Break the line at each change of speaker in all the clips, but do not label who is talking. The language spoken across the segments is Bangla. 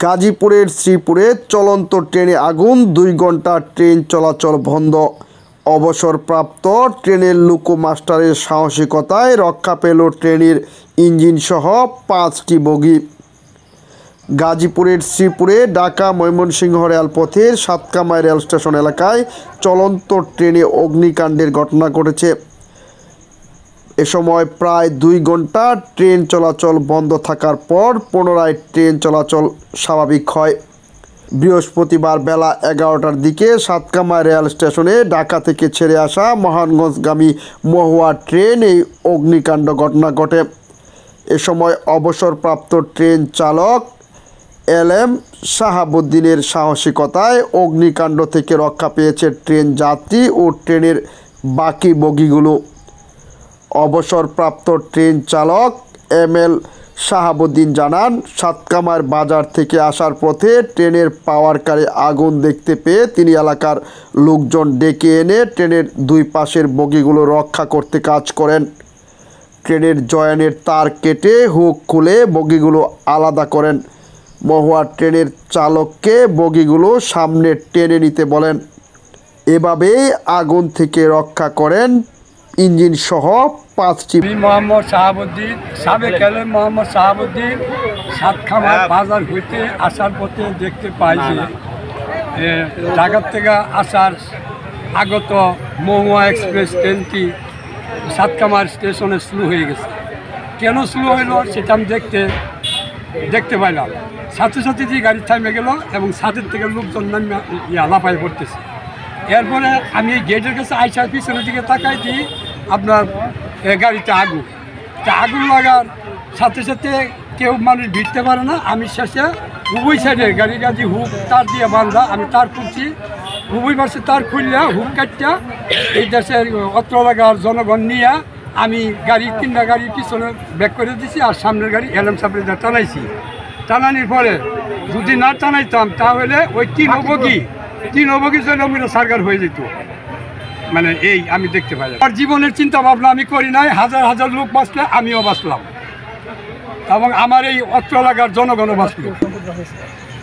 গাজীপুরের শ্রীপুরে চলন্ত ট্রেনে আগুন, ২ ঘন্টা ট্রেন চলাচল বন্ধ। অবসরপ্রাপ্ত ট্রেনের লোকোমাস্টারের সাহসিকতায় রক্ষা পেল ট্রেনের ইঞ্জিনসহ ৫টি বগি। গাজীপুরের শ্রীপুরে ঢাকা ময়মনসিংহ রেলপথের সাতকামাই রেল স্টেশন এলাকায় চলন্ত ট্রেনে অগ্নিকাণ্ডের ঘটনা ঘটেছে। এ সময় প্রায় ২ ঘন্টা ট্রেন চলাচল বন্ধ থাকার পর পুনরায় ট্রেন চলাচল স্বাভাবিক হয়। বৃহস্পতিবার বেলা ১১টার দিকে সাতকামাই রেল স্টেশনে ঢাকা থেকে ছেড়ে আসা মহানগঞ্জগামী মহুয়া ট্রেন এই অগ্নিকাণ্ড ঘটনা ঘটে। এ সময় অবসরপ্রাপ্ত ট্রেন চালক LM শাহাবুদ্দিনের সাহসিকতায় অগ্নিকাণ্ড থেকে রক্ষা পেয়েছে ট্রেন যাত্রী ও ট্রেনের বাকি বগিগুলো। অবসরপ্রাপ্ত ট্রেন চালক ML শাহাবুদ্দিন জানান, সাতকামাইর বাজার থেকে আসার পথে ট্রেনের পাওয়ার কারে আগুন দেখতে পেয়ে তিনি এলাকার লোকজন ডেকে এনে ট্রেনের ২ পাশের বগিগুলো রক্ষা করতে কাজ করেন। ট্রেনের জয়েনের তার কেটে হুক খুলে বগিগুলো আলাদা করেন। মহুয়া ট্রেনের চালককে বগিগুলো সামনে টেনে নিতে বলেন। এভাবেই আগুন থেকে রক্ষা করেন ইঞ্জিন সহ ৫টি।
মোহাম্মদ শাহাবুদ্দিন, সাবেক LM মোহাম্মদ শাহাবুদ্দিন সাতকামাই বাজার হইতে আসার পথে দেখতে পাই যে ঢাকার থেকে আসার আগত মহুয়া এক্সপ্রেস ট্রেনটি সাতকামাই স্টেশনে স্লো হয়ে গেছে। কেন স্লো হইল সেটা আমি দেখতে পাইলাম। সাথে সাথে যে গাড়ি থামে গেল এবং সাথের থেকে লোকজন লাফাই পড়তেছে। এরপরে আমি এই গেটের কাছে আইসার পিছনের দিকে তাকাই দিই, আপনার গাড়িতে আগুন লাগার সাথে সাথে কেউ মানুষ ভিড়তে পারে না। আমি শেষে উভয় সাইডে গাড়ি হুক তার দিয়ে বাঁধা, আমি তার খুলছি, উভয় পাশে তার খুললে হুক কাটটা এই দেশের অত্র এলাকার জনগণ নিয়ে আমি তিনটা গাড়ি পিছনে ব্যাক করে দিছি আর সামনের গাড়ি LM সাহেবের টানাইছি। টানানির পরে যদি না টানাইতাম তাহলে ওই তিন অবগি জন্য সারগার হয়ে যেত। মানে এই আমি দেখতে পাই আর জীবনের চিন্তা ভাবনা আমি করি নাই। হাজার হাজার লোক বাঁচলে আমিও বাঁচলাম এবং আমার এই অত্র এলাকার জনগণও বাঁচল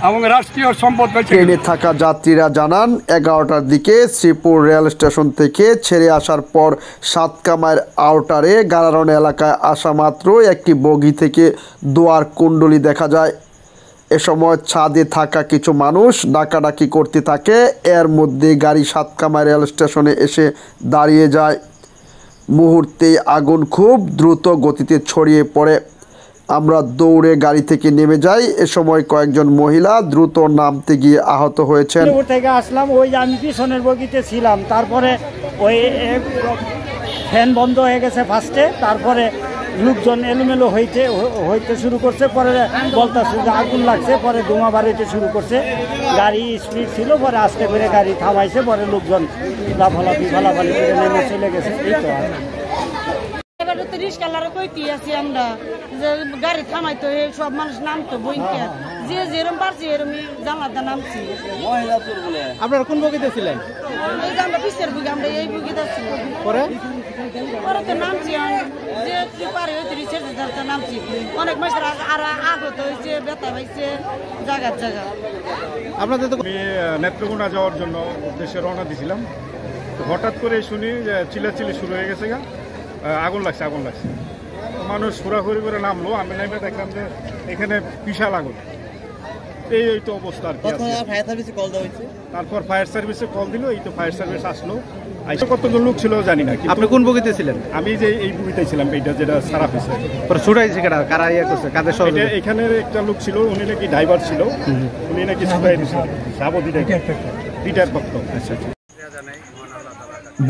এবং রাষ্ট্রীয় সম্পদ।
ট্রেনে থাকা যাত্রীরা জানান, ১১টার দিকে শ্রীপুর রেল স্টেশন থেকে ছেড়ে আসার পর সাতকামাইয়ের আউটারে গারারন এলাকায় আসা মাত্র একটি বগি থেকে দোয়ার কুণ্ডলি দেখা যায়। এ সময় ছাদে থাকা কিছু মানুষ ডাকাডাকি করতে থাকে। এর মধ্যে গাড়ি সাতকামাই রেল স্টেশনে এসে দাঁড়িয়ে যায়। মুহূর্তেই আগুন খুব দ্রুত গতিতে ছড়িয়ে পড়ে। আমরা দৌড়ে গাড়ি থেকে নেমে যাই। এ সময় কয়েকজন মহিলা দ্রুত নামতে গিয়ে আহত হয়েছেন।
থেকে আসলাম, ওই আমি পিছনের বগিতে ছিলাম। তারপরে ওই ফ্যান বন্ধ হয়ে গেছে ফার্স্টে, তারপরে লোকজন এলোমেলো হইতে শুরু করছে। পরে বলতেছে যে আগুন লাগছে, পরে ধোঁয়া বাড়িতে শুরু করছে। গাড়ি স্পিড ছিল, পরে আস্তে করে গাড়ি থামাইছে, পরে লোকজন লাফালাফি করে নেমে চলে গেছে। এই তো
এবারে তো রিস্কালারে কইতে আছি আমরা যে গাড়ি থামাইতো, সব মানুষ নামতো বইকে, যে যেরকম পারছি এরকম জানলাতে নামছি।
আপনারা কোন বগিতে ছিলেন?
এই যে আমরা পিসের বুকে, আমরা এই বুকিতে আছি।
পরে
তো নামছি, যে পারে হয়তো রিসের নামছি। অনেক মানুষের আর আগত হয়েছে, ব্যথা পাইছে জায়গা।
আপনাদের তো
আমি নেত্রকোনা যাওয়ার জন্য উদ্দেশ্যে রওনা দিয়েছিলাম। তো হঠাৎ করে শুনি যে চিল্লাচিল্লি শুরু হয়ে গেছে, আগুন লাগছে। মানুষ ঘোরাঘুরি করে নামলো। আমি নেমে দেখলাম যে এখানে বিশাল আগুন। এই তো অবস্থা আর কি।
ফায়ার সার্ভিসে কল দেওয়া হয়েছে,
তারপর ফায়ার সার্ভিসে কল দিল। এই তো ফায়ার সার্ভিস আসলো। কতজন লোক ছিল জানি না।
আপনি কোন বগিতে ছিলেন?
আমি যে এই বগিতে ছিলাম, এইটা যেটা সারা হয়েছে।
ছুটাইছে কারা ইয়ে করছে, কাদের সব?
এখানের একটা লোক ছিল, উনি নাকি ড্রাইভার ছিল, উনি নাকি ছুটাই দিয়েছিল রিটায়ার করতো। আচ্ছা।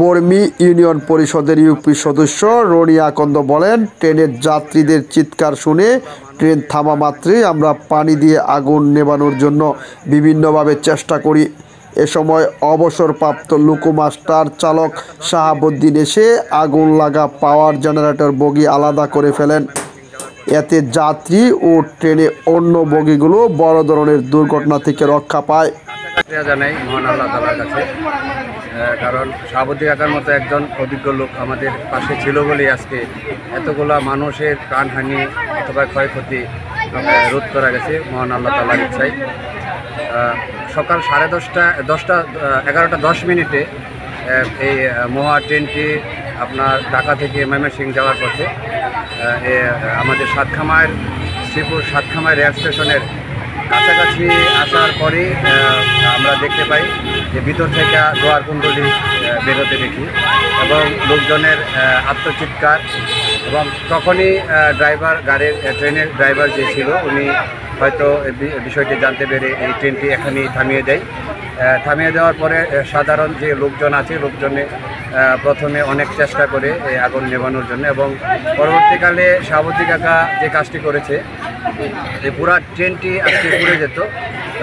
বর্মি ইউনিয়ন পরিষদের ইউপি সদস্য রনি আকন্দ বলেন, ট্রেনের যাত্রীদের চিৎকার শুনে ট্রেন থামা মাত্রই আমরা পানি দিয়ে আগুন নেভানোর জন্য বিভিন্নভাবে চেষ্টা করি। এ সময় অবসরপ্রাপ্ত লোকোমাস্টার চালক শাহাবুদ্দিন এসে আগুন লাগা পাওয়ার জেনারেটর বগি আলাদা করে ফেলেন। এতে যাত্রী ও ট্রেনে অন্য বগিগুলো বড় ধরনের দুর্ঘটনা থেকে রক্ষা পায়।
জানাই মহান আল্লাহ তাআলার কাছে, কারণ শাহাবুদ্দিন কাকার মতো একজন অভিজ্ঞ লোক আমাদের পাশে ছিল বলেই আজকে এতগুলা মানুষের প্রাণহানি অথবা ক্ষয়ক্ষতি রোধ করা গেছে মহান আল্লাহ তাআলার ইচ্ছায়। সকাল 11:10 এই মহা ট্রেনটি আপনার ঢাকা থেকে ময়মনসিংহ যাওয়ার পথে আমাদের শ্রীপুর সাতখামার রেল স্টেশনের কাছাকাছি আসার পরেই আমরা দেখতে পাই যে ভিতর থেকে দোয়ার কুণ্ডলী বেরোতে দেখি এবং লোকজনের আত্মচিৎকার, এবং তখনই ট্রেনের ড্রাইভার যে ছিল উনি হয়তো বিষয়টি জানতে পেরে এই ট্রেনটি এখানেই থামিয়ে দেওয়ার পরে সাধারণ যে লোকজন আছে, লোকজনে প্রথমে অনেক চেষ্টা করে এই আগুন নেভানোর জন্য, এবং পরবর্তীকালে শাহাবুদ্দিন কাকা যে কাজটি করেছে এই পুরা ট্রেনটি আজকে পুড়ে যেত,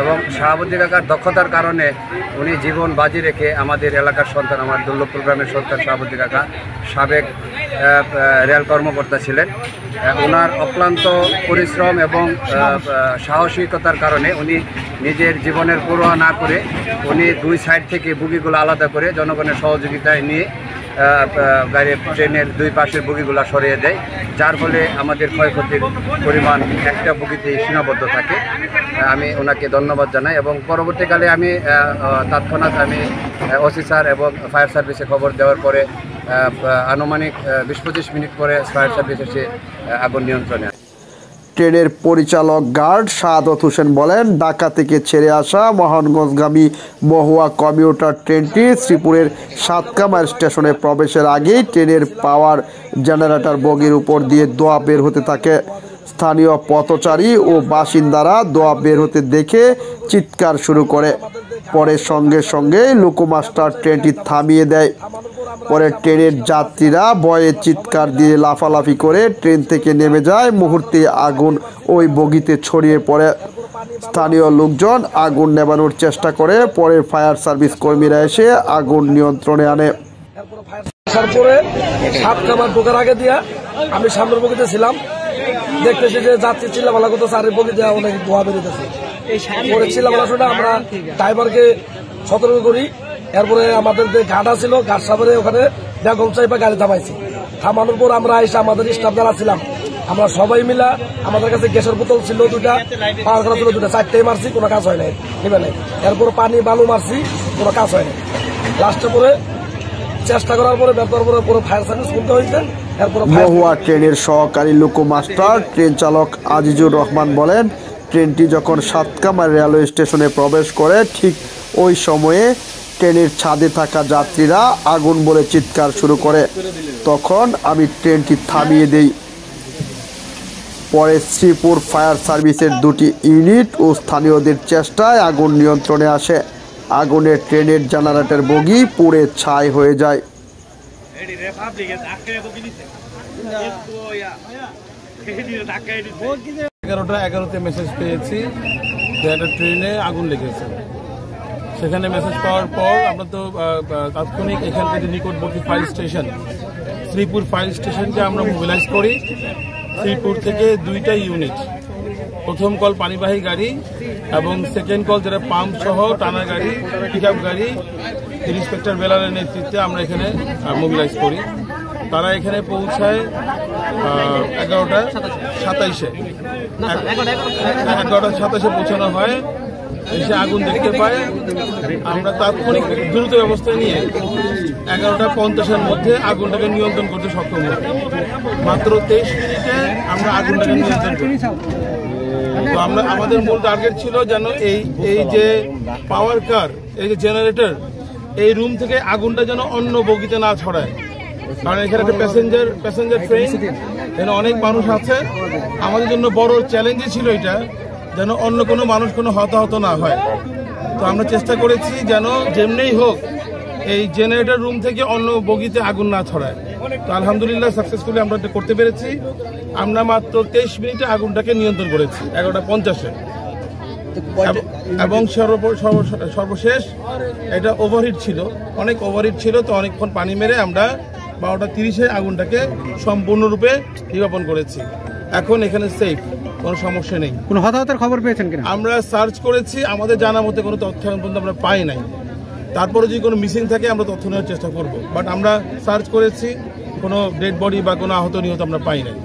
এবং শাহাবুদ্দিন কাকার দক্ষতার কারণে উনি জীবন বাজি রেখে আমাদের এলাকার সন্তান, আমার দুর্লভপুর গ্রামের সন্তান শাহাবুদ্দিন কাকা সাবেক রেল কর্মকর্তা ছিলেন। ওনার অক্লান্ত পরিশ্রম এবং সাহসিকতার কারণে উনি নিজের জীবনের পরোয়া না করে উনি দুই সাইড থেকে বগিগুলো আলাদা করে জনগণের সহযোগিতায় নিয়ে ট্রেনের দুই পাশের বগিগুলো সরিয়ে দেয়, যার ফলে আমাদের ক্ষয়ক্ষতির পরিমাণ একটা বগিতেই সীমাবদ্ধ থাকে। আমি ওনাকে ধন্যবাদ জানাই, এবং পরবর্তীকালে আমি তৎক্ষণাৎ ওসি স্যার এবং ফায়ার সার্ভিসে খবর দেওয়ার পরে আনুমানিক 20-25 মিনিট পরে ফায়ার সার্ভিস এসে আগুন নিয়ন্ত্রণে।
ট্রেনের পরিচালক গার্ড শাহাদত হোসেন বলেন, ঢাকা থেকে ছেড়ে আসা মোহনগঞ্জগামী মহুয়া কমিউটার ট্রেনটি শ্রীপুরের সাতখামার স্টেশনে প্রবেশের আগেই ট্রেনের পাওয়ার জেনারেটর বগির উপর দিয়ে ধোঁয়া বের হতে থাকে। স্থানীয় পথচারী ও বাসিন্দারা ধোঁয়া বের হতে দেখে চিৎকার শুরু করে। পরে সঙ্গে সঙ্গে লোকোমাস্টার ট্রেনটি থামিয়ে দেয়। পরে ট্রেনের যাত্রীরা ভয়ে চিৎকার দিয়ে লাফালাফি করে ট্রেন থেকে নেমে যায়। মুহূর্তে আগুন ওই বগিতে ছড়িয়ে পড়ে। স্থানীয় লোকজন আগুন নেভানোর চেষ্টা করে, পরে ফায়ার সার্ভিস কর্মীরা এসে আগুন নিয়ন্ত্রণে আনে।
তারপরে সাতখামার ঢোকার আগে দিয়া আমি সামনের বগিতে ছিলাম, দেখতেছি যে যাত্রী চিল্লাপালা করতেছে, আর বগি দেওয়া অনেক ধোয়া বেরোতেছে। পরে চিল্লাপালা শুনে আমরা ড্রাইভারকে সতর্ক করি। এরপরে আমাদের যে ঘাট ছিল, ঘাট সামনে ওখানে বেগম চাইপা গাড়ি থামাইছি। থামানোর পর আমরা এসে আমাদের স্টাফ যারা ছিলাম আমরা সবাই মিলা, আমাদের কাছে গ্যাসের বোতল ছিল 2টা, পাওয়ার করা ছিল 2টা, 4টাই মারছি, কোনো কাজ হয় নাই। এরপর পানি বালু মারছি, কোনো কাজ হয় নাই। লাস্টে পরে চেষ্টা করার পরে ব্যর্থ পরে পুরো ফায়ার সার্ভিস করতে হয়েছে।
মহুয়া ট্রেনের সহকারী লোকোমাস্টার ট্রেন চালক আজিজুর রহমান বলেন, ট্রেনটি যখন সাতখামার রেলওয়ে স্টেশনে প্রবেশ করে ঠিক ওই সময়ে ট্রেনের ছাদে থাকা যাত্রীরা আগুন বলে চিৎকার শুরু করে। তখন আমি ট্রেনটি থামিয়ে দেই। পরে শ্রীপুর ফায়ার সার্ভিসের 2টি ইউনিট ও স্থানীয়দের চেষ্টায় আগুন নিয়ন্ত্রণে আসে। আগুনে ট্রেনের জেনারেটর বগি পুড়ে ছাই হয়ে যায়।
11:11 মেসেজ পেয়েছি যে একটা ট্রেনে আগুন লেগেছে। সেখানে মেসেজ পাওয়ার পর আমরা তো তাৎক্ষণিক এখান থেকে নিকটবর্তী ফায়ার স্টেশন শ্রীপুর ফায়ার স্টেশনকে আমরা মোবিলাইজ করি। শ্রীপুর থেকে 2টা ইউনিট, প্রথম কল পানিবাহী গাড়ি এবং সেকেন্ড কল যেটা পাম্প সহ টানা গাড়ি, পিক আপ গাড়ি, ইন্সপেক্টর বেলালের নেতৃত্বে আমরা এখানে মোবিলাইজ করি। তারা এখানে পৌঁছায় 11:27 পৌঁছানো হয়। এসে আগুন দেখতে পায়, আমরা তাৎক্ষণিক দ্রুত ব্যবস্থা নিয়ে 11:50 মধ্যে আগুনটাকে নিয়ন্ত্রণ করতে সক্ষম হই। মাত্র 23 মিনিটে আমরা আগুনটাকে নিয়ন্ত্রণ করি। তো আমাদের মূল টার্গেট ছিল যেন এই যে পাওয়ার কার, এই যে জেনারেটর, এই রুম থেকে আগুনটা যেন অন্য বগিতে না ছড়ায়, কারণ এখানে একটা প্যাসেঞ্জার ট্রেন, যেন অনেক মানুষ আছে। আমাদের জন্য বড় চ্যালেঞ্জই ছিল এটা, যেন অন্য কোনো মানুষ কোনো হতাহত না হয়। তো আমরা চেষ্টা করেছি যেন যেমনিই হোক এই জেনারেটর রুম থেকে অন্য বগিতে আগুন না ছড়ায়। তো আলহামদুলিল্লাহ সাকসেসফুলি আমরা এটা করতে পেরেছি। আমরা মাত্র 23 মিনিটে আগুনটাকে নিয়ন্ত্রণ করেছি 11:50। এবং সর্বশেষ এটা ওভারহিট ছিল, অনেক ওভারহিট ছিল। তো অনেকক্ষণ পানি মেরে আমরা 12:30 আগুনটাকে সম্পূর্ণরূপে নির্বাপন করেছি। এখন এখানে সেফ, কোনো সমস্যা নেই।
কোনো হতাহতের খবর পেয়েছেন কিনা?
আমরা সার্চ করেছি, আমাদের জানা মতে কোনো তথ্য পর্যন্ত আমরা পাই নাই। তারপরে যদি কোনো মিসিং থাকে আমরা তথ্য নেওয়ার চেষ্টা করব, বাট আমরা সার্চ করেছি, কোনো ডেড বডি বা কোনো আহত নিহত আমরা পাই নাই।